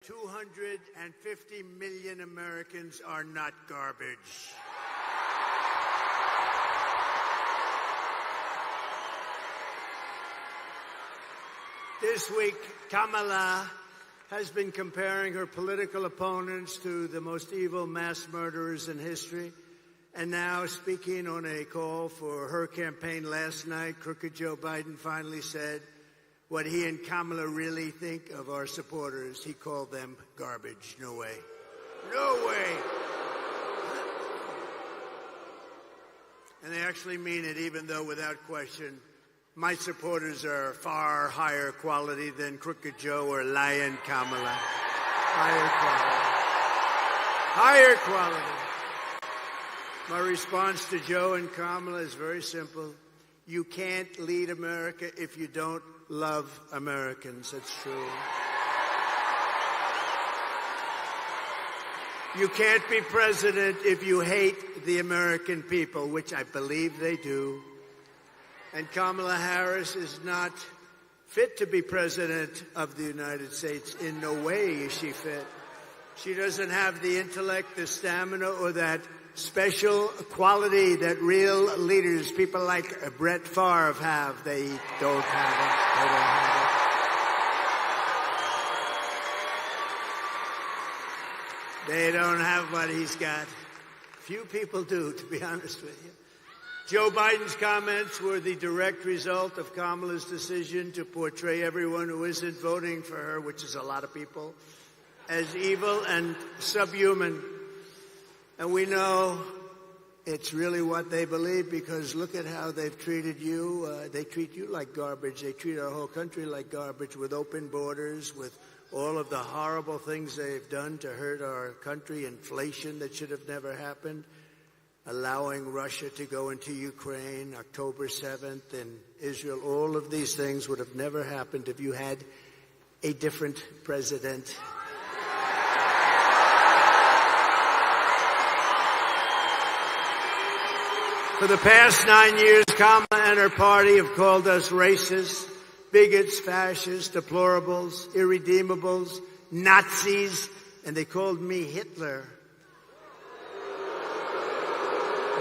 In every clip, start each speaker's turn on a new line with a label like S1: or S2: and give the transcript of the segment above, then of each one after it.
S1: 250 million Americans are not garbage. This week, Kamala has been comparing her political opponents to the most evil mass murderers in history. And now, speaking on a call for her campaign last night, crooked Joe Biden finally said what he and Kamala really think of our supporters. He called them garbage. No way. No way. And they actually mean it, even though, without question, my supporters are far higher quality than Crooked Joe or Lion Kamala. Higher quality. My response to Joe and Kamala is very simple. You can't lead America if you don't love Americans. That's true. You can't be president if you hate the American people, which I believe they do. And Kamala Harris is not fit to be president of the United States. In no way is she fit. She doesn't have the intellect, the stamina, or that special quality that real leaders, people like Brett Favre, have. They don't have it. They don't have it. They don't have what he's got. Few people do, to be honest with you. Joe Biden's comments were the direct result of Kamala's decision to portray everyone who isn't voting for her, which is a lot of people, as evil and subhuman. And we know it's really what they believe, because look at how they've treated you. They treat you like garbage. They treat our whole country like garbage, with open borders, with all of the horrible things they've done to hurt our country, inflation that should have never happened, allowing Russia to go into Ukraine, October 7th, and Israel. All of these things would have never happened if you had a different president. For the past 9 years, Kamala and her party have called us racists, bigots, fascists, deplorables, irredeemables, Nazis, and they called me Hitler.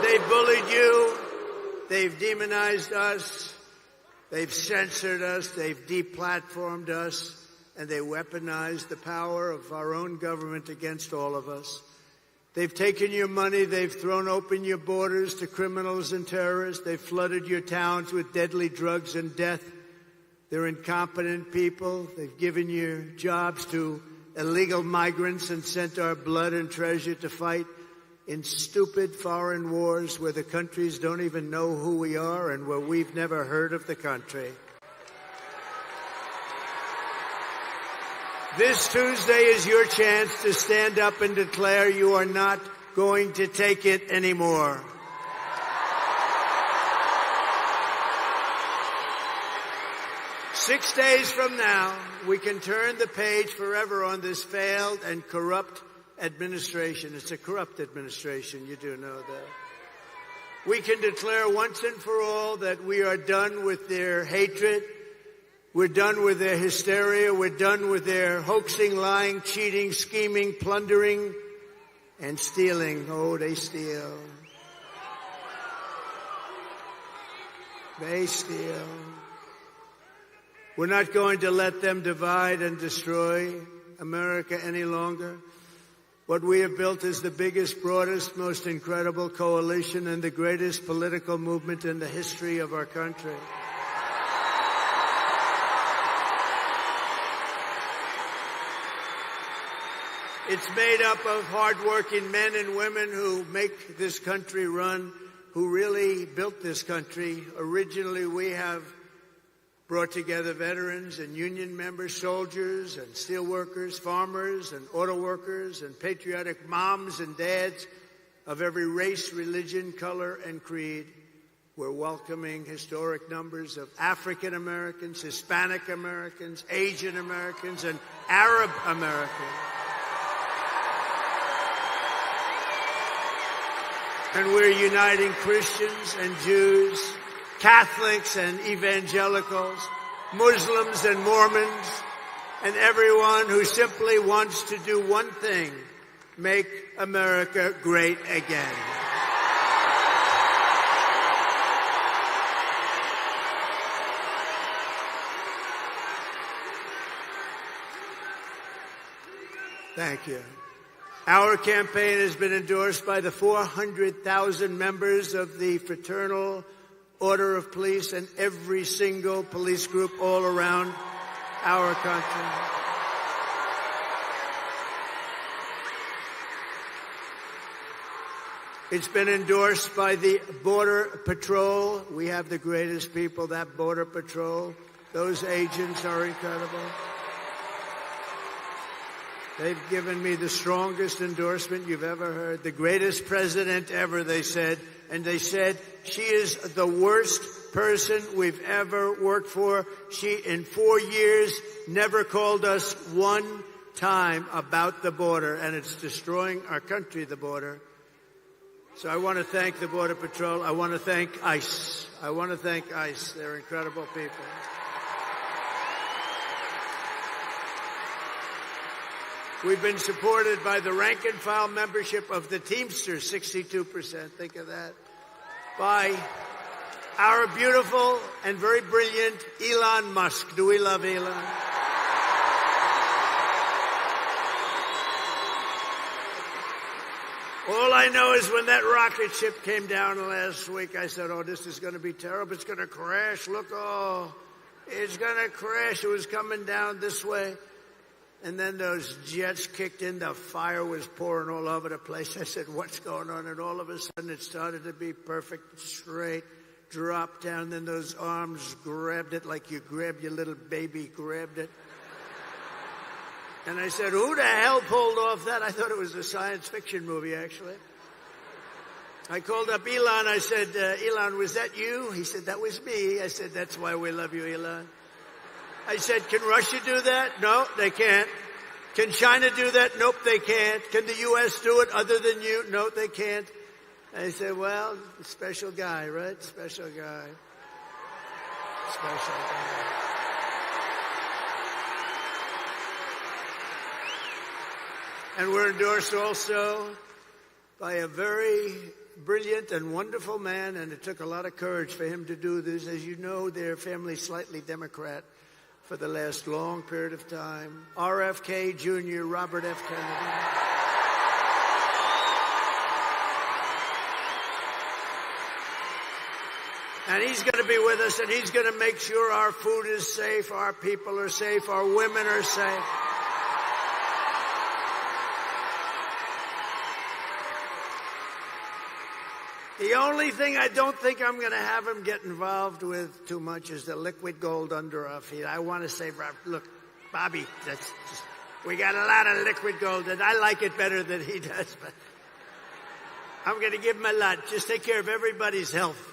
S1: They've bullied you, they've demonized us, they've censored us, they've deplatformed us, and they weaponized the power of our own government against all of us. They've taken your money, they've thrown open your borders to criminals and terrorists, they've flooded your towns with deadly drugs and death. They're incompetent people. They've given your jobs to illegal migrants and sent our blood and treasure to fight in stupid foreign wars where the countries don't even know who we are and where we've never heard of the country. This Tuesday is your chance to stand up and declare you are not going to take it anymore. Six days from now, we can turn the page forever on this failed and corrupt administration. It's a corrupt administration, you do know that. We can declare once and for all that we are done with their hatred. We're done with their hysteria. We're done with their hoaxing, lying, cheating, scheming, plundering, and stealing. Oh, they steal. They steal. We're not going to let them divide and destroy America any longer. What we have built is the biggest, broadest, most incredible coalition and the greatest political movement in the history of our country. It's made up of hardworking men and women who make this country run, who really built this country. Originally, we have brought together veterans and union members, soldiers and steel workers, farmers and auto workers, and patriotic moms and dads of every race, religion, color, and creed. We're welcoming historic numbers of African Americans, Hispanic Americans, Asian Americans, and Arab Americans. And we're uniting Christians and Jews, Catholics and evangelicals, Muslims and Mormons, and everyone who simply wants to do one thing: make America great again. Thank you. Our campaign has been endorsed by the 400,000 members of the Fraternal Order of Police and every single police group all around our country. It's been endorsed by the Border Patrol. We have the greatest people, that Border Patrol. Those agents are incredible. They've given me the strongest endorsement you've ever heard. The greatest president ever, they said. And they said, she is the worst person we've ever worked for. She, in 4 years, never called us one time about the border. And it's destroying our country, the border. So I want to thank the Border Patrol. I want to thank ICE. I want to thank ICE. They're incredible people. We've been supported by the rank-and-file membership of the Teamsters, 62%. Think of that. By our beautiful and very brilliant Elon Musk. Do we love Elon? All I know is when that rocket ship came down last week, I said, oh, this is going to be terrible. It's going to crash. Look, oh, it's going to crash. It was coming down this way. And then those jets kicked in. The fire was pouring all over the place. I said, what's going on? And all of a sudden it started to be perfect, straight, dropped down. Then those arms grabbed it like you grabbed your little baby, grabbed it. And I said, who the hell pulled off that? I thought it was a science fiction movie, actually. I called up Elon. I said, Elon, was that you? He said, that was me. I said, that's why we love you, Elon. I said, can Russia do that? No, they can't. Can China do that? Nope, they can't. Can the U.S. do it other than you? No, they can't. I said, well, special guy, right? Special guy. Special guy. And we're endorsed also by a very brilliant and wonderful man, and it took a lot of courage for him to do this. As you know, their family's slightly Democrat for the last long period of time. RFK Jr., Robert F. Kennedy. And he's going to be with us, and he's going to make sure our food is safe, our people are safe, our women are safe. The only thing I don't think I'm going to have him get involved with too much is the liquid gold under our feet. I want to say, look, Bobby, we got a lot of liquid gold, and I like it better than he does, but I'm going to give him a lot. Just take care of everybody's health,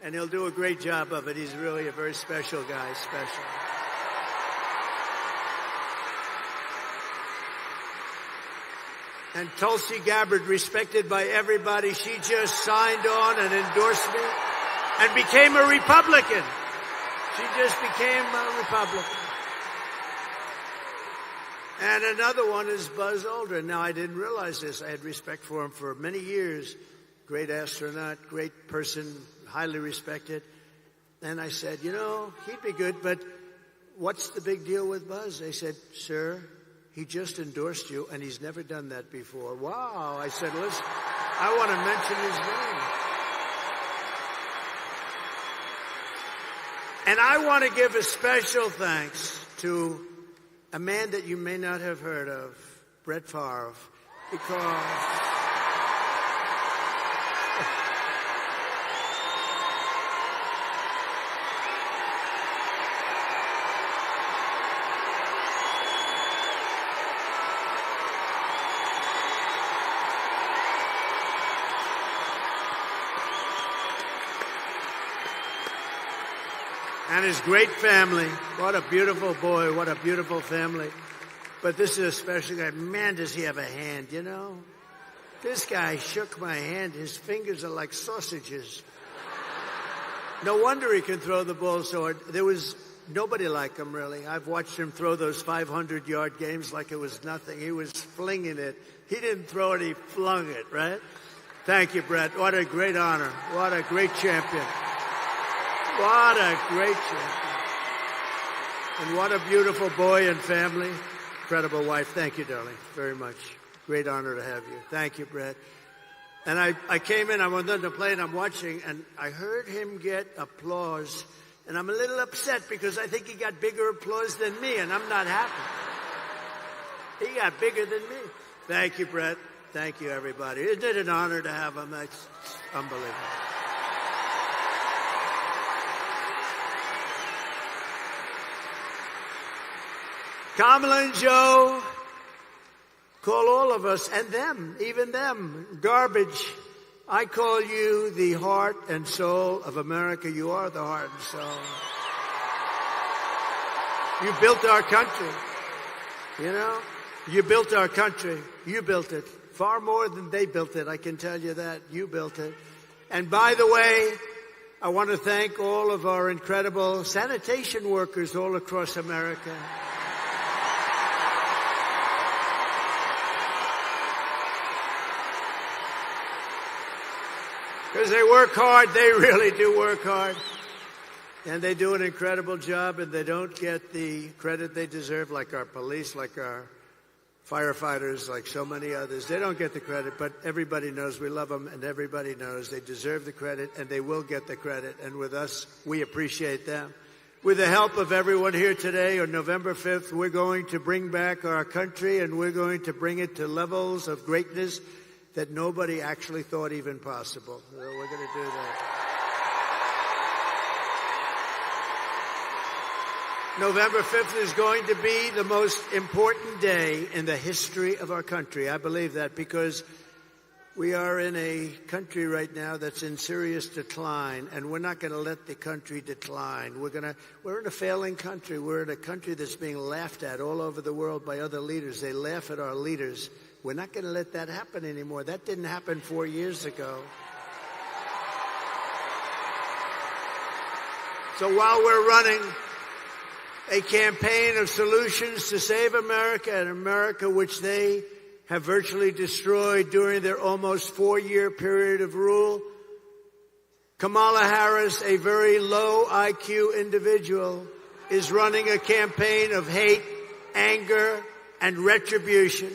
S1: and he'll do a great job of it. He's really a very special guy, special. And Tulsi Gabbard, respected by everybody, she just signed on and endorsed me and became a Republican. She just became a Republican. And another one is Buzz Aldrin. Now, I didn't realize this. I had respect for him for many years. Great astronaut, great person, highly respected. And I said, you know, he'd be good, but what's the big deal with Buzz? They said, sir, he just endorsed you, and he's never done that before. Wow. I said, listen, I want to mention his name. And I want to give a special thanks to a man that you may not have heard of, Brett Favre, because and his great family. What a beautiful boy. What a beautiful family. But this is a special guy. Man, does he have a hand, you know? This guy shook my hand. His fingers are like sausages. No wonder he can throw the ball so hard. There was Nobody like him, really. I've watched him throw those 500-yard games like it was nothing. He was flinging it. He didn't throw it, he flung it, right? Thank you, Brett. What a great honor. What a great champion. What a great champion. And what a beautiful boy and family. Incredible wife. Thank you, darling, very much. Great honor to have you. Thank you, Brett. And I came in, I went on to play, and I'm watching, and I heard him get applause. And I'm a little upset because I think he got bigger applause than me, and I'm not happy. He got bigger than me. Thank you, Brett. Thank you, everybody. Isn't it an honor to have him? That's unbelievable. Kamala and Joe call all of us, and them, even them, garbage. I call you the heart and soul of America. You are the heart and soul. You built our country. You know, you built our country. You built it. Far more than they built it, I can tell you that. You built it. And by the way, I want to thank all of our incredible sanitation workers all across America. Because they work hard, they really do work hard. And they do an incredible job, and they don't get the credit they deserve, like our police, like our firefighters, like so many others. They don't get the credit, but everybody knows we love them, and everybody knows they deserve the credit, and they will get the credit. And with us, we appreciate them. With the help of everyone here today, on November 5th, we're going to bring back our country, and we're going to bring it to levels of greatness that nobody actually thought even possible. So we're going to do that. November 5th is going to be the most important day in the history of our country. I believe that because we are in a country right now that's in serious decline, and we're not going to let the country decline. We're in a failing country. We're in a country that's being laughed at all over the world by other leaders. They laugh at our leaders. We're not going to let that happen anymore. That didn't happen 4 years ago. So while we're running a campaign of solutions to save America, and America which they have virtually destroyed during their almost 4-year period of rule, Kamala Harris, a very low IQ individual, is running a campaign of hate, anger, and retribution.